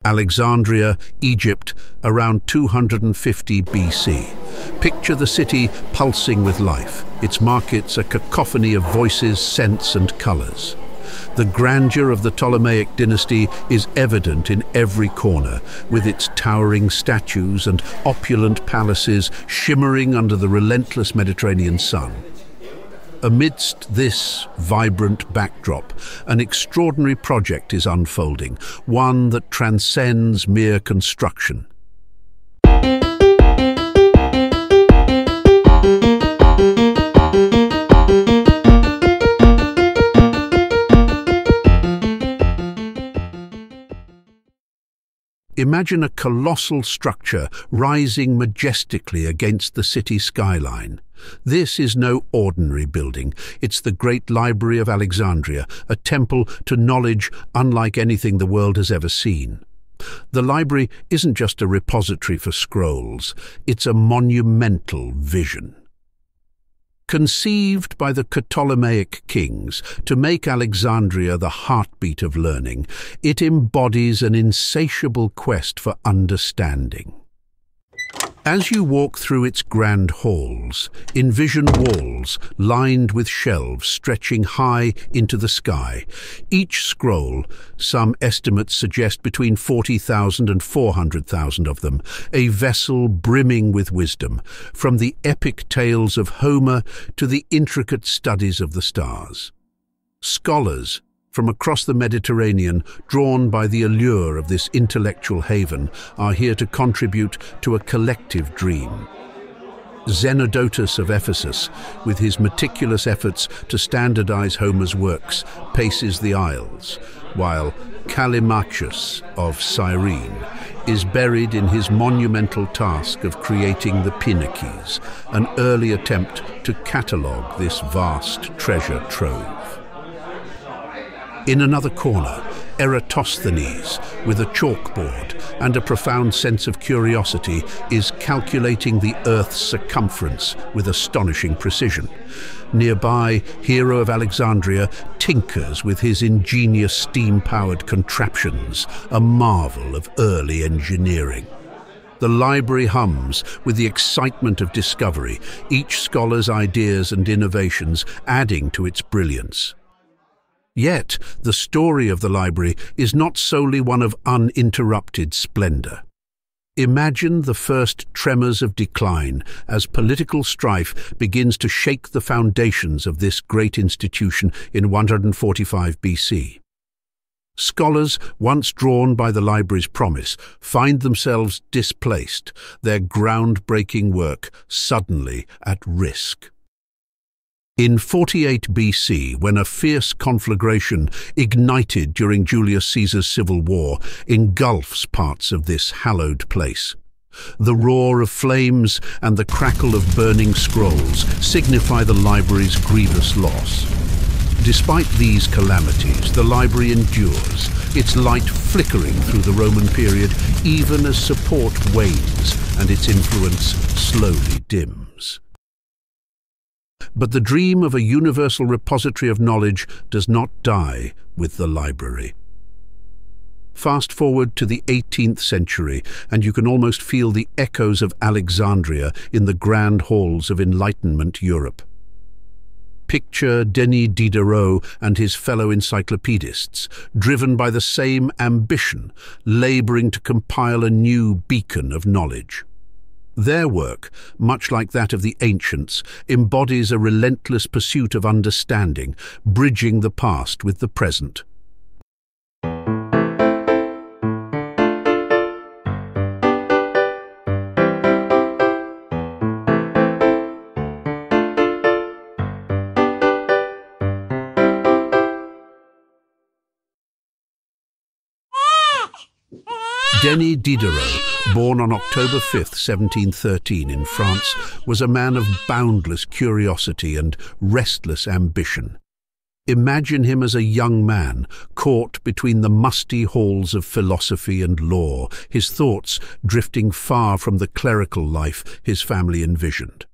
Alexandria, Egypt, around 250 BC. Picture the city pulsing with life, its markets a cacophony of voices, scents and colours. The grandeur of the Ptolemaic dynasty is evident in every corner, with its towering statues and opulent palaces shimmering under the relentless Mediterranean sun. Amidst this vibrant backdrop, an extraordinary project is unfolding, one that transcends mere construction. Imagine a colossal structure rising majestically against the city skyline. This is no ordinary building. It's the Great Library of Alexandria, a temple to knowledge unlike anything the world has ever seen. The library isn't just a repository for scrolls, it's a monumental vision. Conceived by the Ptolemaic kings to make Alexandria the heartbeat of learning, it embodies an insatiable quest for understanding. As you walk through its grand halls, envision walls lined with shelves stretching high into the sky. Each scroll, some estimates suggest between 40,000 and 400,000 of them, a vessel brimming with wisdom, from the epic tales of Homer to the intricate studies of the stars. Scholars from across the Mediterranean, drawn by the allure of this intellectual haven, are here to contribute to a collective dream. Zenodotus of Ephesus, with his meticulous efforts to standardize Homer's works, paces the aisles, while Callimachus of Cyrene is buried in his monumental task of creating the Pinakes, an early attempt to catalogue this vast treasure trove. In another corner, Eratosthenes, with a chalkboard and a profound sense of curiosity, is calculating the Earth's circumference with astonishing precision. Nearby, Hero of Alexandria tinkers with his ingenious steam-powered contraptions, a marvel of early engineering. The library hums with the excitement of discovery, each scholar's ideas and innovations adding to its brilliance. Yet, the story of the library is not solely one of uninterrupted splendor. Imagine the first tremors of decline as political strife begins to shake the foundations of this great institution in 145 BC. Scholars, once drawn by the library's promise, find themselves displaced, their groundbreaking work suddenly at risk. In 48 BC, when a fierce conflagration ignited during Julius Caesar's civil war engulfs parts of this hallowed place, the roar of flames and the crackle of burning scrolls signify the library's grievous loss. Despite these calamities, the library endures, its light flickering through the Roman period even as support wanes and its influence slowly dims. But the dream of a universal repository of knowledge does not die with the library. Fast forward to the 18th century, and you can almost feel the echoes of Alexandria in the grand halls of Enlightenment Europe. Picture Denis Diderot and his fellow encyclopedists, driven by the same ambition, laboring to compile a new beacon of knowledge. Their work, much like that of the ancients, embodies a relentless pursuit of understanding, bridging the past with the present. Denis Diderot, born on October 5, 1713 in France, was a man of boundless curiosity and restless ambition. Imagine him as a young man, caught between the musty halls of philosophy and law, his thoughts drifting far from the clerical life his family envisioned.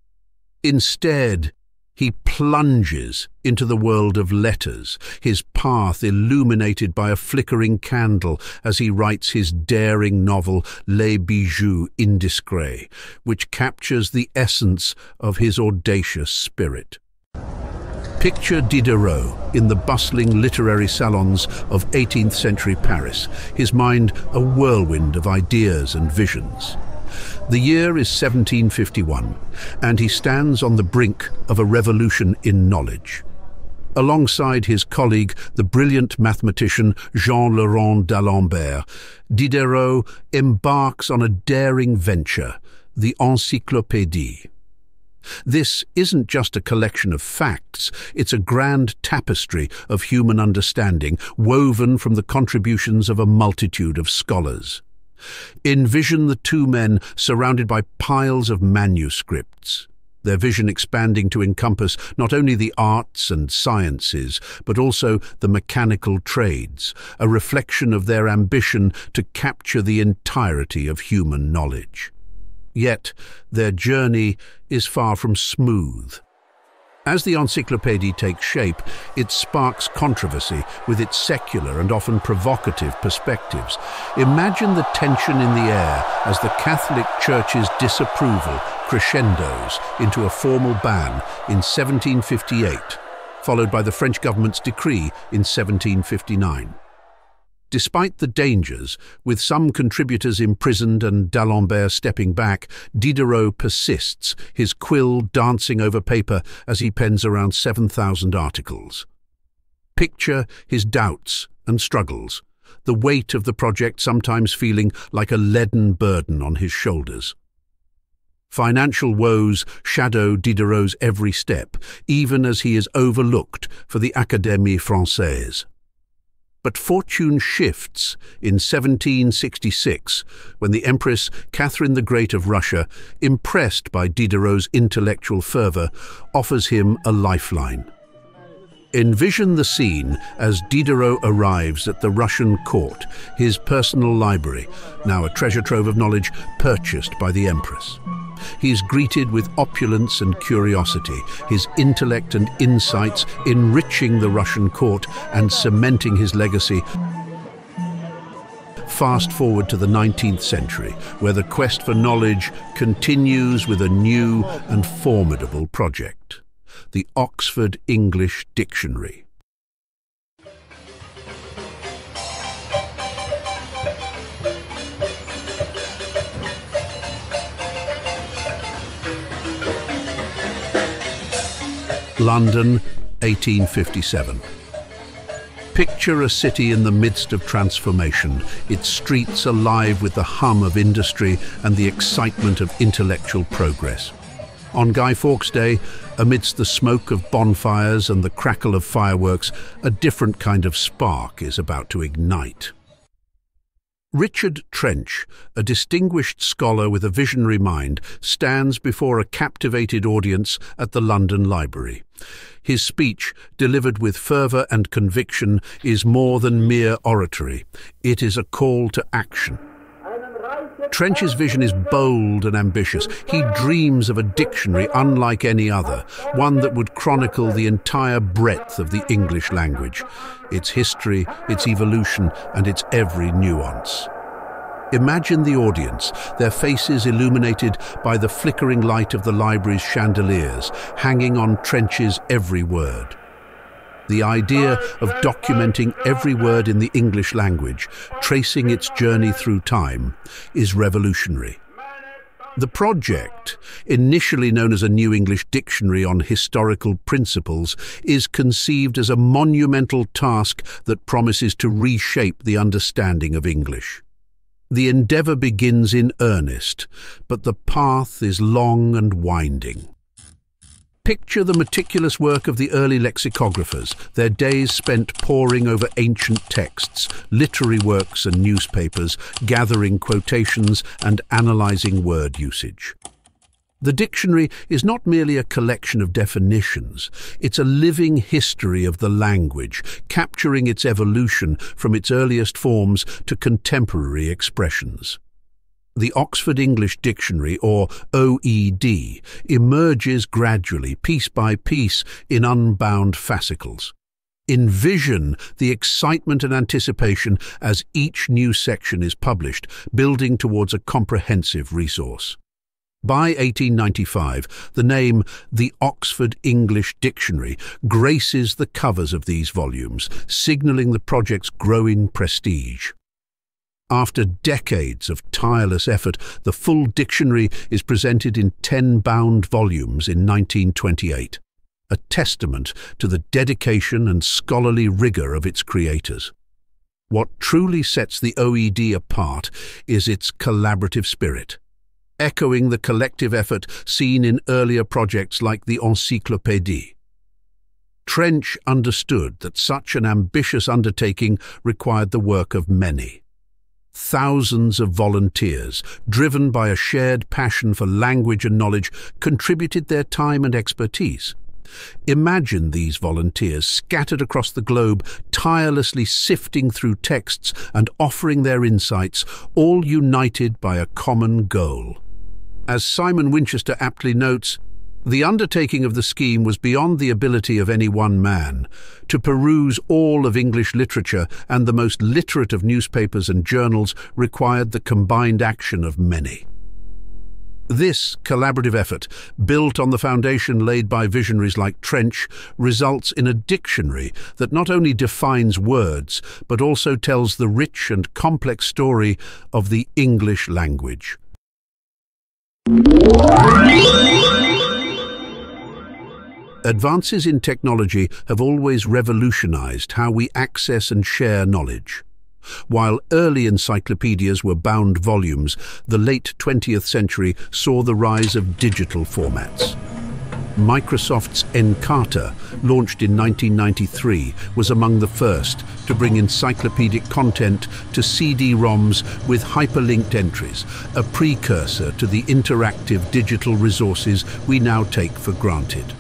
Instead, He plunges into the world of letters, his path illuminated by a flickering candle as he writes his daring novel Les Bijoux Indiscrets, which captures the essence of his audacious spirit. Picture Diderot in the bustling literary salons of 18th century Paris, his mind a whirlwind of ideas and visions. The year is 1751, and he stands on the brink of a revolution in knowledge. Alongside his colleague, the brilliant mathematician Jean-Laurent d'Alembert, Diderot embarks on a daring venture, the Encyclopédie. This isn't just a collection of facts, it's a grand tapestry of human understanding, woven from the contributions of a multitude of scholars. Envision the two men surrounded by piles of manuscripts, their vision expanding to encompass not only the arts and sciences, but also the mechanical trades, a reflection of their ambition to capture the entirety of human knowledge. Yet their journey is far from smooth. As the Encyclopédie takes shape, it sparks controversy with its secular and often provocative perspectives. Imagine the tension in the air as the Catholic Church's disapproval crescendos into a formal ban in 1758, followed by the French government's decree in 1759. Despite the dangers, with some contributors imprisoned and d'Alembert stepping back, Diderot persists, his quill dancing over paper as he pens around 7,000 articles. Picture his doubts and struggles, the weight of the project sometimes feeling like a leaden burden on his shoulders. Financial woes shadow Diderot's every step, even as he is overlooked for the Académie Française. But fortune shifts in 1766, when the Empress Catherine the Great of Russia, impressed by Diderot's intellectual fervour, offers him a lifeline. Envision the scene as Diderot arrives at the Russian court, his personal library, now a treasure trove of knowledge purchased by the Empress. He is greeted with opulence and curiosity, his intellect and insights enriching the Russian court and cementing his legacy. Fast forward to the 19th century, where the quest for knowledge continues with a new and formidable project, the Oxford English Dictionary. London, 1857. Picture a city in the midst of transformation, its streets alive with the hum of industry and the excitement of intellectual progress. On Guy Fawkes Day, amidst the smoke of bonfires and the crackle of fireworks, a different kind of spark is about to ignite. Richard Trench, a distinguished scholar with a visionary mind, stands before a captivated audience at the London Library. His speech, delivered with fervour and conviction, is more than mere oratory. It is a call to action. Trench's vision is bold and ambitious. He dreams of a dictionary unlike any other, one that would chronicle the entire breadth of the English language, its history, its evolution, and its every nuance. Imagine the audience, their faces illuminated by the flickering light of the library's chandeliers, hanging on Trench's every word. The idea of documenting every word in the English language, tracing its journey through time, is revolutionary. The project, initially known as a New English Dictionary on Historical Principles, is conceived as a monumental task that promises to reshape the understanding of English. The endeavour begins in earnest, but the path is long and winding. Picture the meticulous work of the early lexicographers, their days spent poring over ancient texts, literary works and newspapers, gathering quotations and analysing word usage. The dictionary is not merely a collection of definitions, it's a living history of the language, capturing its evolution from its earliest forms to contemporary expressions. The Oxford English Dictionary, or OED, emerges gradually, piece by piece, in unbound fascicles. Envision the excitement and anticipation as each new section is published, building towards a comprehensive resource. By 1895, the name The Oxford English Dictionary graces the covers of these volumes, signalling the project's growing prestige. After decades of tireless effort, the full dictionary is presented in 10 bound volumes in 1928, a testament to the dedication and scholarly rigor of its creators. What truly sets the OED apart is its collaborative spirit, echoing the collective effort seen in earlier projects like the Encyclopédistes. Trench understood that such an ambitious undertaking required the work of many. Thousands of volunteers, driven by a shared passion for language and knowledge, contributed their time and expertise. Imagine these volunteers scattered across the globe, tirelessly sifting through texts and offering their insights, all united by a common goal. As Simon Winchester aptly notes, the undertaking of the scheme was beyond the ability of any one man. To peruse all of English literature and the most literate of newspapers and journals required the combined action of many. This collaborative effort, built on the foundation laid by visionaries like Trench, results in a dictionary that not only defines words, but also tells the rich and complex story of the English language. Advances in technology have always revolutionized how we access and share knowledge. While early encyclopedias were bound volumes, the late 20th century saw the rise of digital formats. Microsoft's Encarta, launched in 1993, was among the first to bring encyclopedic content to CD-ROMs with hyperlinked entries, a precursor to the interactive digital resources we now take for granted.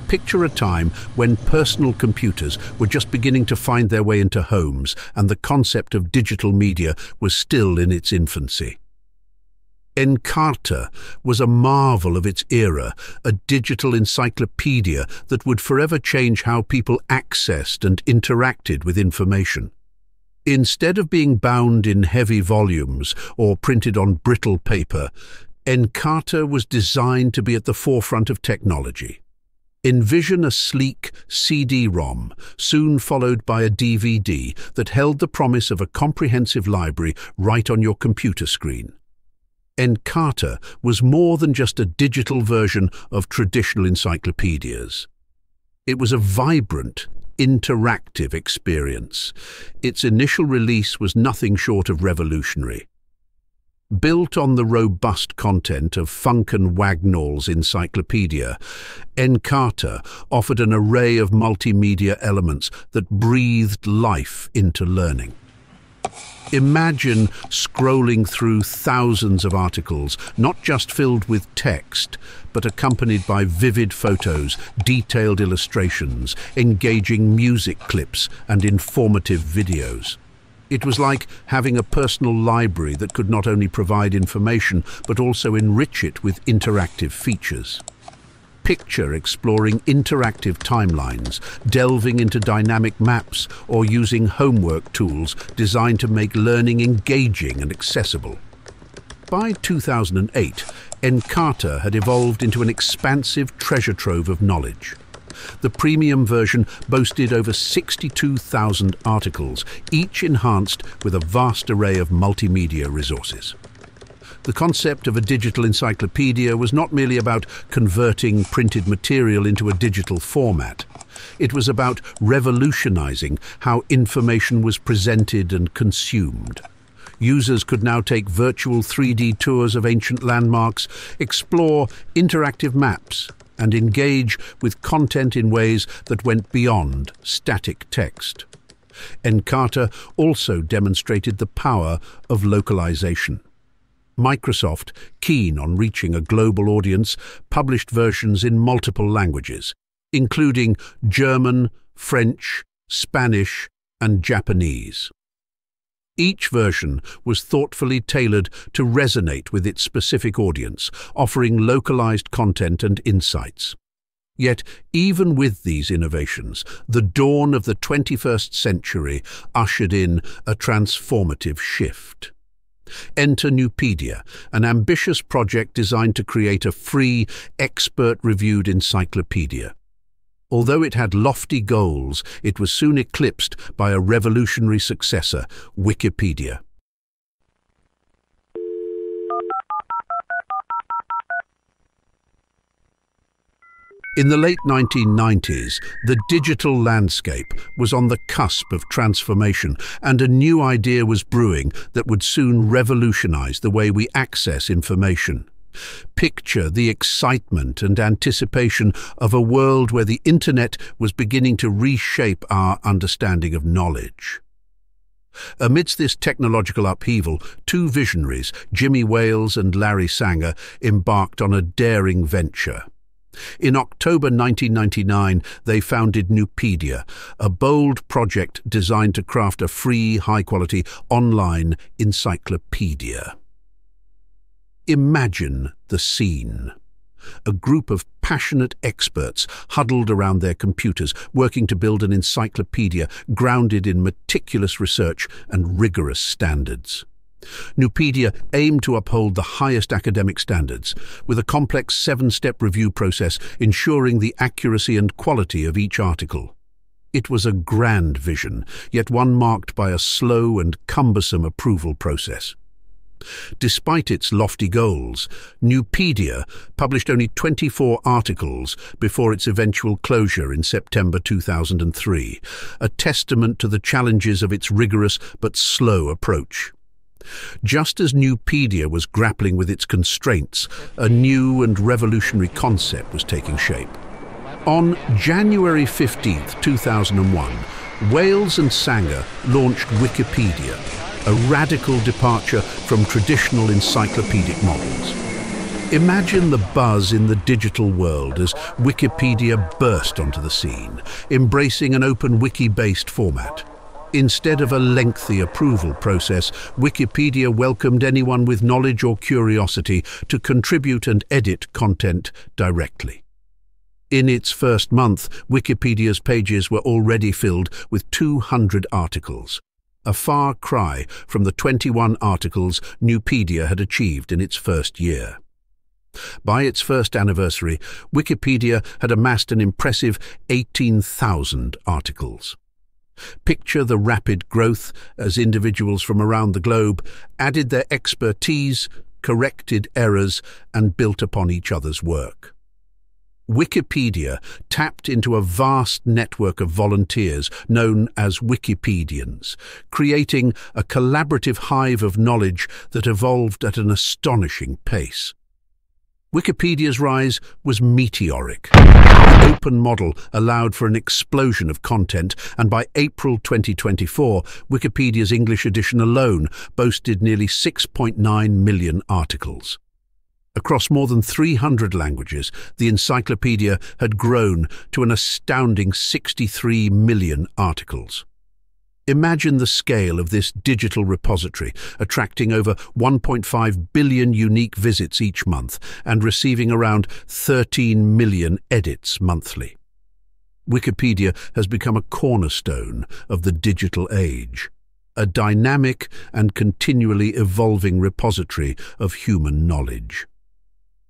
Picture a time when personal computers were just beginning to find their way into homes and the concept of digital media was still in its infancy. Encarta was a marvel of its era, a digital encyclopedia that would forever change how people accessed and interacted with information. Instead of being bound in heavy volumes or printed on brittle paper, Encarta was designed to be at the forefront of technology. Envision a sleek CD-ROM, soon followed by a DVD that held the promise of a comprehensive library right on your computer screen. Encarta was more than just a digital version of traditional encyclopedias. It was a vibrant, interactive experience. Its initial release was nothing short of revolutionary. Built on the robust content of Funk and Wagnall's encyclopedia, Encarta offered an array of multimedia elements that breathed life into learning. Imagine scrolling through thousands of articles, not just filled with text, but accompanied by vivid photos, detailed illustrations, engaging music clips, and informative videos. It was like having a personal library that could not only provide information, but also enrich it with interactive features. Picture exploring interactive timelines, delving into dynamic maps, or using homework tools designed to make learning engaging and accessible. By 2008, Encarta had evolved into an expansive treasure trove of knowledge. The premium version boasted over 62,000 articles, each enhanced with a vast array of multimedia resources. The concept of a digital encyclopedia was not merely about converting printed material into a digital format. It was about revolutionizing how information was presented and consumed. Users could now take virtual 3D tours of ancient landmarks, explore interactive maps, and engage with content in ways that went beyond static text. Encarta also demonstrated the power of localization. Microsoft, keen on reaching a global audience, published versions in multiple languages, including German, French, Spanish, and Japanese. Each version was thoughtfully tailored to resonate with its specific audience, offering localized content and insights. Yet, even with these innovations, the dawn of the 21st century ushered in a transformative shift. Enter Nupedia, an ambitious project designed to create a free, expert-reviewed encyclopedia. Although it had lofty goals, it was soon eclipsed by a revolutionary successor, Wikipedia. In the late 1990s, the digital landscape was on the cusp of transformation, and a new idea was brewing that would soon revolutionize the way we access information. Picture the excitement and anticipation of a world where the internet was beginning to reshape our understanding of knowledge. Amidst this technological upheaval, two visionaries, Jimmy Wales and Larry Sanger, embarked on a daring venture. In October 1999, they founded Nupedia, a bold project designed to craft a free, high-quality, online encyclopedia. Imagine the scene. A group of passionate experts huddled around their computers, working to build an encyclopedia grounded in meticulous research and rigorous standards. Nupedia aimed to uphold the highest academic standards, with a complex 7-step review process ensuring the accuracy and quality of each article. It was a grand vision, yet one marked by a slow and cumbersome approval process. Despite its lofty goals, Nupedia published only 24 articles before its eventual closure in September 2003, a testament to the challenges of its rigorous but slow approach. Just as Nupedia was grappling with its constraints, a new and revolutionary concept was taking shape. On January 15, 2001, Wales and Sanger launched Wikipedia, a radical departure from traditional encyclopedic models. Imagine the buzz in the digital world as Wikipedia burst onto the scene, embracing an open wiki-based format. Instead of a lengthy approval process, Wikipedia welcomed anyone with knowledge or curiosity to contribute and edit content directly. In its first month, Wikipedia's pages were already filled with 200 articles, a far cry from the 21 articles Nupedia had achieved in its first year. By its first anniversary, Wikipedia had amassed an impressive 18,000 articles. Picture the rapid growth as individuals from around the globe added their expertise, corrected errors, and built upon each other's work. Wikipedia tapped into a vast network of volunteers known as Wikipedians, creating a collaborative hive of knowledge that evolved at an astonishing pace. Wikipedia's rise was meteoric. The open model allowed for an explosion of content, and by April 2024, Wikipedia's English edition alone boasted nearly 6.9 million articles. Across more than 300 languages, the encyclopedia had grown to an astounding 63 million articles. Imagine the scale of this digital repository, attracting over 1.5 billion unique visits each month and receiving around 13 million edits monthly. Wikipedia has become a cornerstone of the digital age, a dynamic and continually evolving repository of human knowledge.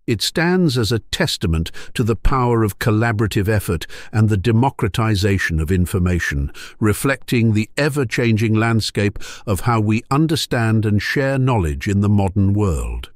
It stands as a testament to the power of collaborative effort and the democratization of information, reflecting the ever-changing landscape of how we understand and share knowledge in the modern world.